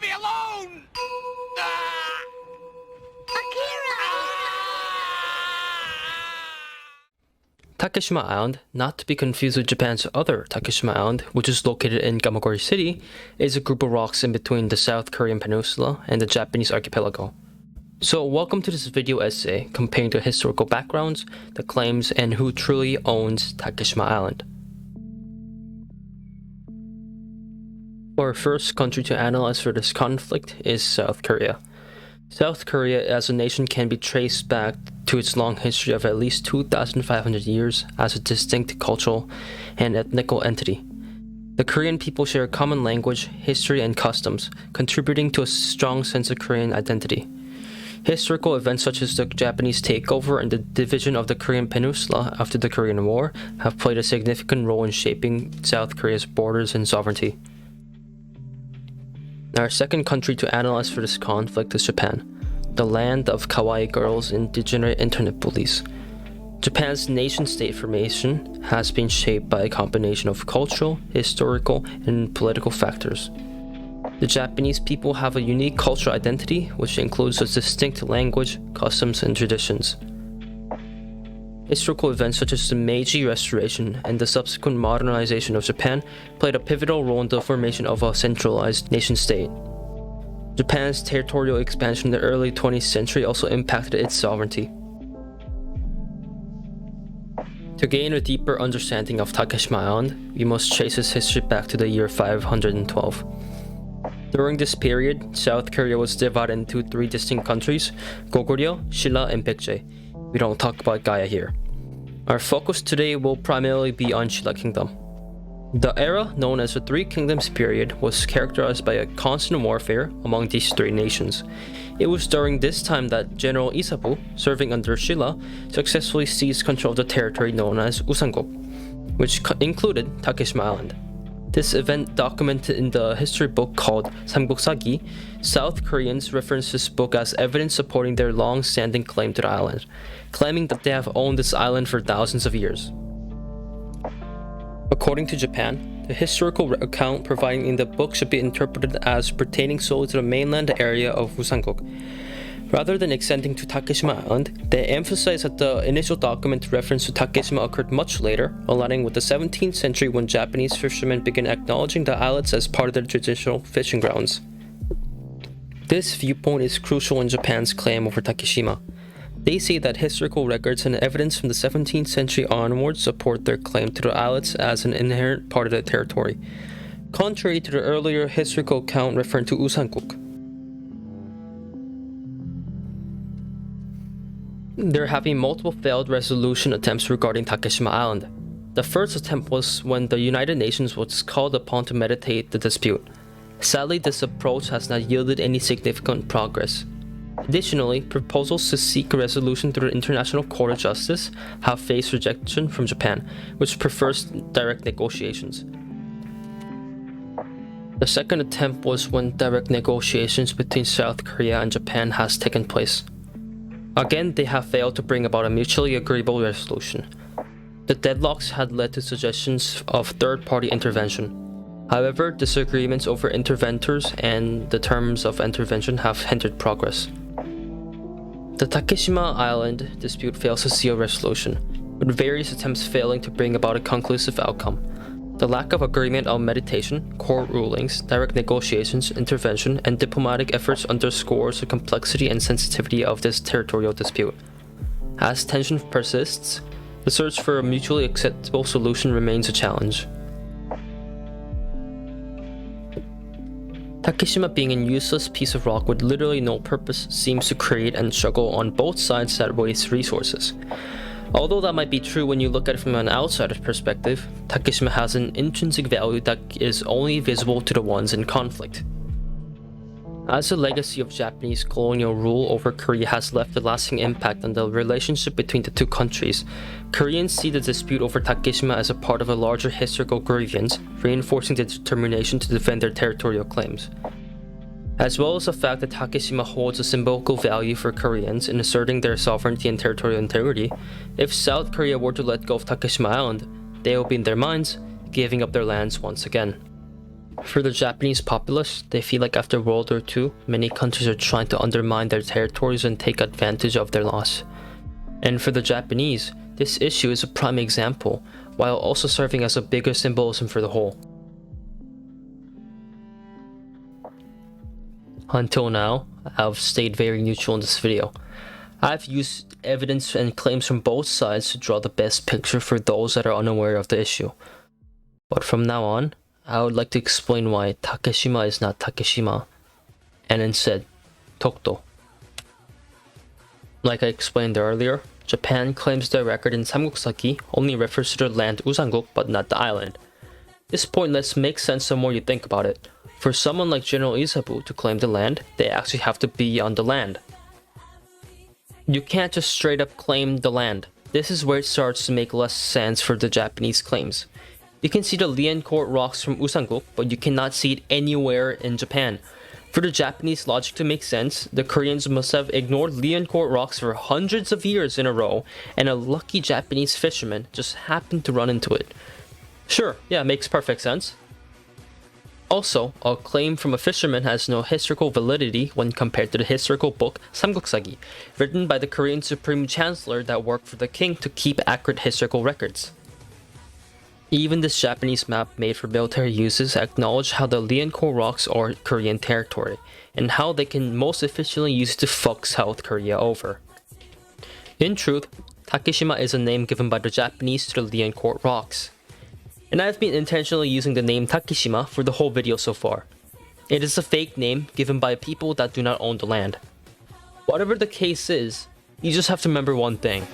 Leave me alone! Ah! Takeshima Island, not to be confused with Japan's other Takeshima Island, which is located in Kamakura City, is a group of rocks in between the South Korean peninsula and the Japanese archipelago. So welcome to this video essay comparing the historical backgrounds, the claims, and who truly owns Takeshima Island. Our first country to analyze for this conflict is South Korea. South Korea as a nation can be traced back to its long history of at least 2,500 years as a distinct cultural and ethnical entity. The Korean people share a common language, history, and customs, contributing to a strong sense of Korean identity. Historical events such as the Japanese takeover and the division of the Korean peninsula after the Korean War have played a significant role in shaping South Korea's borders and sovereignty. Our second country to analyze for this conflict is Japan, the land of kawaii girls and degenerate internet bullies. Japan's nation-state formation has been shaped by a combination of cultural, historical, and political factors. The Japanese people have a unique cultural identity, which includes a distinct language, customs, and traditions. Historical events such as the Meiji Restoration and the subsequent modernization of Japan played a pivotal role in the formation of a centralized nation-state. Japan's territorial expansion in the early 20th century also impacted its sovereignty. To gain a deeper understanding of Takeshima Island, we must trace its history back to the year 512. During this period, South Korea was divided into three distinct countries: Goguryeo, Silla, and Baekje. We don't talk about Gaia here. Our focus today will primarily be on Silla Kingdom. The era known as the Three Kingdoms period was characterized by a constant warfare among these three nations. It was during this time that General Isabu, serving under Silla, successfully seized control of the territory known as Usangguk, which included Takeshima Island. This event, documented in the history book called Samguk-sagi, South Koreans reference this book as evidence supporting their long-standing claim to the island, claiming that they have owned this island for thousands of years. According to Japan, the historical account provided in the book should be interpreted as pertaining solely to the mainland area of Usangguk. Rather than extending to Takeshima Island, they emphasize that the initial document reference to Takeshima occurred much later, aligning with the 17th century when Japanese fishermen began acknowledging the islets as part of their traditional fishing grounds. This viewpoint is crucial in Japan's claim over Takeshima. They say that historical records and evidence from the 17th century onwards support their claim to the islets as an inherent part of the territory, contrary to the earlier historical account referring to Usangguk. There have been multiple failed resolution attempts regarding Takeshima Island. The first attempt was when the United Nations was called upon to mediate the dispute. Sadly, this approach has not yielded any significant progress. Additionally, proposals to seek a resolution through the International Court of Justice have faced rejection from Japan, which prefers direct negotiations. The second attempt was when direct negotiations between South Korea and Japan has taken place. Again, they have failed to bring about a mutually agreeable resolution. The deadlocks had led to suggestions of third-party intervention. However, disagreements over interventors and the terms of intervention have hindered progress. The Takeshima Island dispute fails to see a resolution, with various attempts failing to bring about a conclusive outcome. The lack of agreement on mediation, court rulings, direct negotiations, intervention, and diplomatic efforts underscores the complexity and sensitivity of this territorial dispute. As tension persists, the search for a mutually acceptable solution remains a challenge. Takeshima, being a useless piece of rock with literally no purpose, seems to create and struggle on both sides that waste resources. Although that might be true when you look at it from an outsider's perspective, Takeshima has an intrinsic value that is only visible to the ones in conflict. As the legacy of Japanese colonial rule over Korea has left a lasting impact on the relationship between the two countries, Koreans see the dispute over Takeshima as a part of a larger historical grievance, reinforcing their determination to defend their territorial claims. As well as the fact that Takeshima holds a symbolical value for Koreans in asserting their sovereignty and territorial integrity, if South Korea were to let go of Takeshima Island, they will be in their minds, giving up their lands once again. For the Japanese populace, they feel like after World War II, many countries are trying to undermine their territories and take advantage of their loss. And for the Japanese, this issue is a prime example, while also serving as a bigger symbolism for the whole. Until now, I've stayed very neutral in this video. I've used evidence and claims from both sides to draw the best picture for those that are unaware of the issue. But from now on, I would like to explain why Takeshima is not Takeshima, and instead, Tokto. Like I explained earlier, Japan claims their record in Samguk-saki only refers to the land Usanguk but not the island. This pointless makes sense the more you think about it. For someone like General Izabu to claim the land, they actually have to be on the land. You can't just straight up claim the land. This is where it starts to make less sense for the Japanese claims. You can see the Liancourt rocks from Usanguk, but you cannot see it anywhere in Japan. For the Japanese logic to make sense, the Koreans must have ignored Liancourt rocks for hundreds of years in a row, and a lucky Japanese fisherman just happened to run into it. Sure, yeah, makes perfect sense. Also, a claim from a fisherman has no historical validity when compared to the historical book Samguk-sagi, written by the Korean Supreme Chancellor that worked for the king to keep accurate historical records. Even this Japanese map made for military uses acknowledge how the Liancourt rocks are Korean territory, and how they can most efficiently use it to fuck South Korea over. In truth, Takeshima is a name given by the Japanese to the Liancourt rocks. And I've been intentionally using the name Takeshima for the whole video so far. It is a fake name given by people that do not own the land. Whatever the case is, you just have to remember one thing.